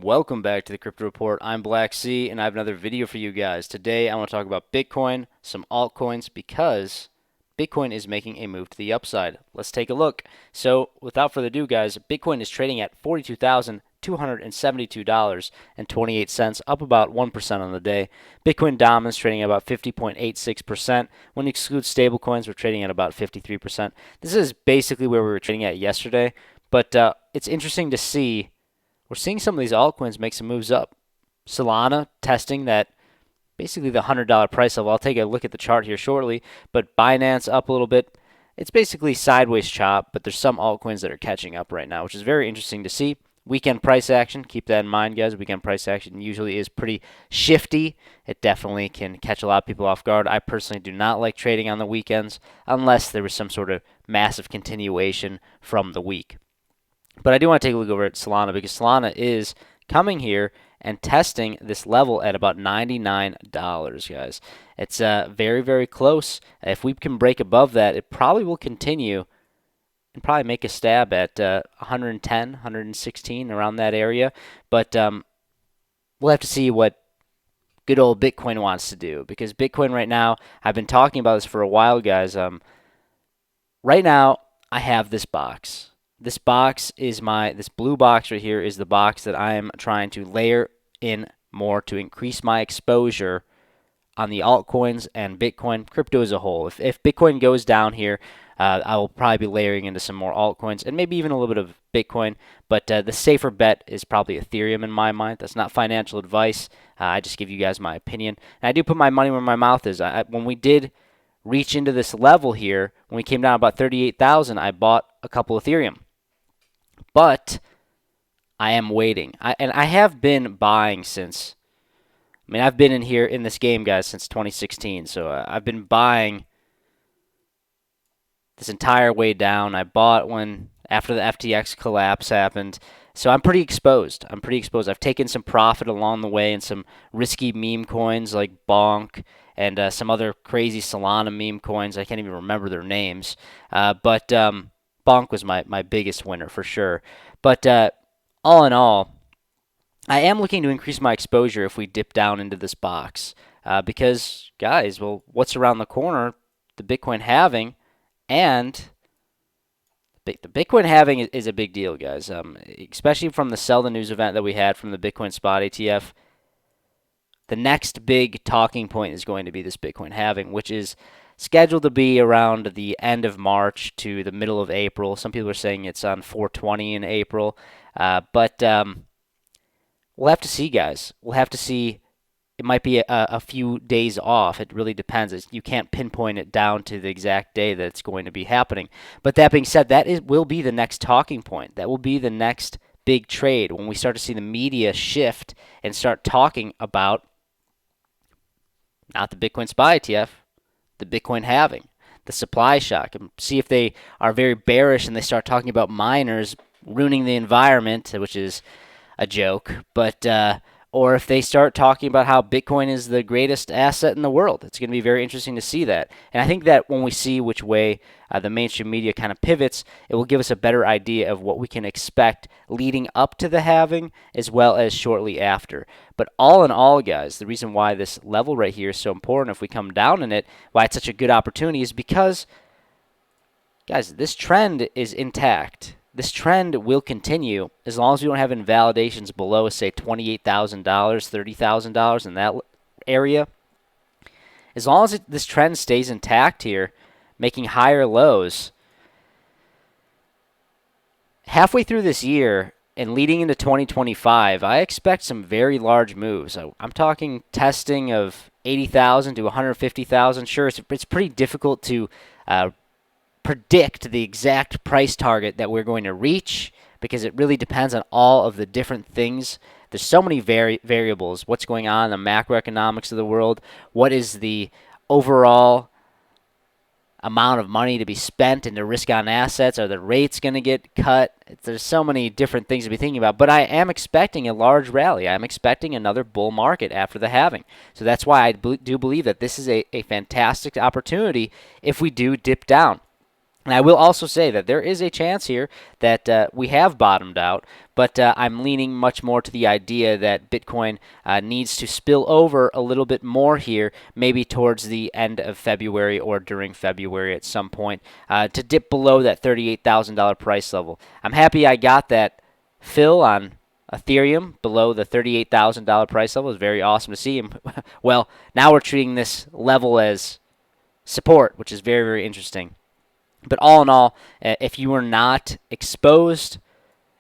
welcome back to the Crypto Report. I'm Blacksea, and I have another video for you guys. Today, I want to talk about Bitcoin, some altcoins, because Bitcoin is making a move to the upside. Let's take a look. So, without further ado, guys, Bitcoin is trading at $42,272.28, up about 1% on the day. Bitcoin Dominance trading at about 50.86%. When you exclude stablecoins, we're trading at about 53%. This is basically where we were trading at yesterday, but it's interesting to see. We're seeing some of these altcoins make some moves up. Solana testing that basically the $100 price level. I'll take a look at the chart here shortly, but Binance up a little bit. It's basically sideways chop, but there's some altcoins that are catching up right now, which is very interesting to see. Weekend price action, keep that in mind, guys. Weekend price action usually is pretty shifty. It definitely can catch a lot of people off guard. I personally do not like trading on the weekends unless there was some sort of massive continuation from the week. But I do want to take a look over at Solana because Solana is coming here and testing this level at about $99, guys. It's very, very close. If we can break above that, it probably will continue and probably make a stab at 110, 116, around that area. But we'll have to see what good old Bitcoin wants to do, because Bitcoin right now, I've been talking about this for a while, guys. Right now, I have this box. This box is this blue box right here is the box that I am trying to layer in more to increase my exposure on the altcoins and Bitcoin, crypto as a whole. If Bitcoin goes down here, I will probably be layering into some more altcoins and maybe even a little bit of Bitcoin. But the safer bet is probably Ethereum in my mind. That's not financial advice. I just give you guys my opinion. And I do put my money where my mouth is. When we did reach into this level here, when we came down about 38,000, I bought a couple Ethereum. But I am waiting. And I have been buying since, I've been in here in this game, guys, since 2016. So I've been buying this entire way down. I bought when after the FTX collapse happened. So I'm pretty exposed. I've taken some profit along the way in some risky meme coins like Bonk and some other crazy Solana meme coins. I can't even remember their names. But Bonk was my biggest winner for sure. But all in all, I am looking to increase my exposure if we dip down into this box. Because, guys, well, what's around the corner? The Bitcoin halving. And the Bitcoin halving is a big deal, guys. Especially from the Sell the News event that we had from the Bitcoin Spot ETF. The next big talking point is going to be this Bitcoin halving, which is scheduled to be around the end of March to the middle of April. Some people are saying it's on 4/20 in April. But we'll have to see, guys. We'll have to see. It might be a few days off. It really depends. You can't pinpoint it down to the exact day that it's going to be happening. But that being said, will be the next talking point. That will be the next big trade when we start to see the media shift and start talking about not the Bitcoin SPY ETF, the Bitcoin halving, the supply shock, and see if they are very bearish and they start talking about miners ruining the environment, which is a joke, but or if they start talking about how Bitcoin is the greatest asset in the world. It's going to be very interesting to see that. And I think that when we see which way the mainstream media kind of pivots, it will give us a better idea of what we can expect leading up to the halving as well as shortly after. But all in all, guys, the reason why this level right here is so important, if we come down in it, why it's such a good opportunity is because, guys, this trend is intact. This trend will continue as long as we don't have invalidations below, say, $28,000, $30,000 in that area. As long as this trend stays intact here, making higher lows, halfway through this year and leading into 2025, I expect some very large moves. I'm talking testing of 80,000 to 150,000. Sure, it's pretty difficult to predict the exact price target that we're going to reach because it really depends on all of the different things. There's so many variables. What's going on in the macroeconomics of the world? What is the overall amount of money to be spent into risk on assets? Are the rates going to get cut? There's so many different things to be thinking about. But I am expecting a large rally. I'm expecting another bull market after the halving. So that's why I do believe that this is a fantastic opportunity if we do dip down. And I will also say that there is a chance here that we have bottomed out, but I'm leaning much more to the idea that Bitcoin needs to spill over a little bit more here, maybe towards the end of February or during February at some point, to dip below that $38,000 price level. I'm happy I got that fill on Ethereum below the $38,000 price level. It's very awesome to see. Well, now we're treating this level as support, which is very, very interesting. But all in all, if you are not exposed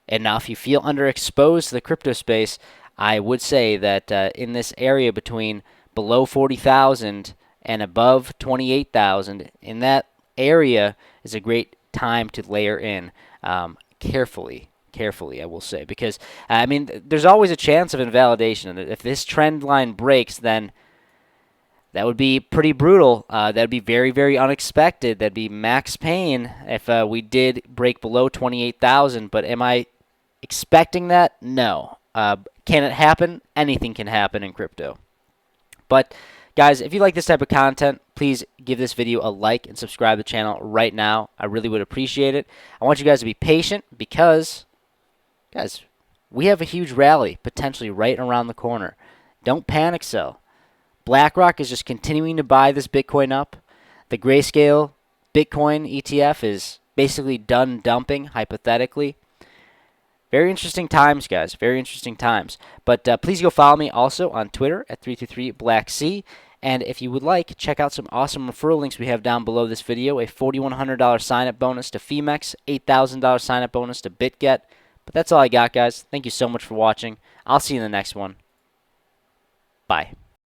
enough, you feel underexposed to the crypto space, I would say that in this area between below 40,000 and above 28,000, in that area is a great time to layer in carefully. Carefully, I will say, because I mean, there's always a chance of invalidation. If this trend line breaks, then that would be pretty brutal. That would be very, very unexpected. That'd be max pain if we did break below 28,000. But am I expecting that? No. Can it happen? Anything can happen in crypto. But guys, if you like this type of content, please give this video a like and subscribe to the channel right now. I really would appreciate it. I want you guys to be patient because, guys, we have a huge rally potentially right around the corner. Don't panic sell. BlackRock is just continuing to buy this Bitcoin up. The Grayscale Bitcoin ETF is basically done dumping, hypothetically. Very interesting times, guys. Very interesting times. But please go follow me also on Twitter at 323Blacksea. And if you would like, check out some awesome referral links we have down below this video. A $4,100 sign-up bonus to Femex, $8,000 sign-up bonus to BitGet. But that's all I got, guys. Thank you so much for watching. I'll see you in the next one. Bye.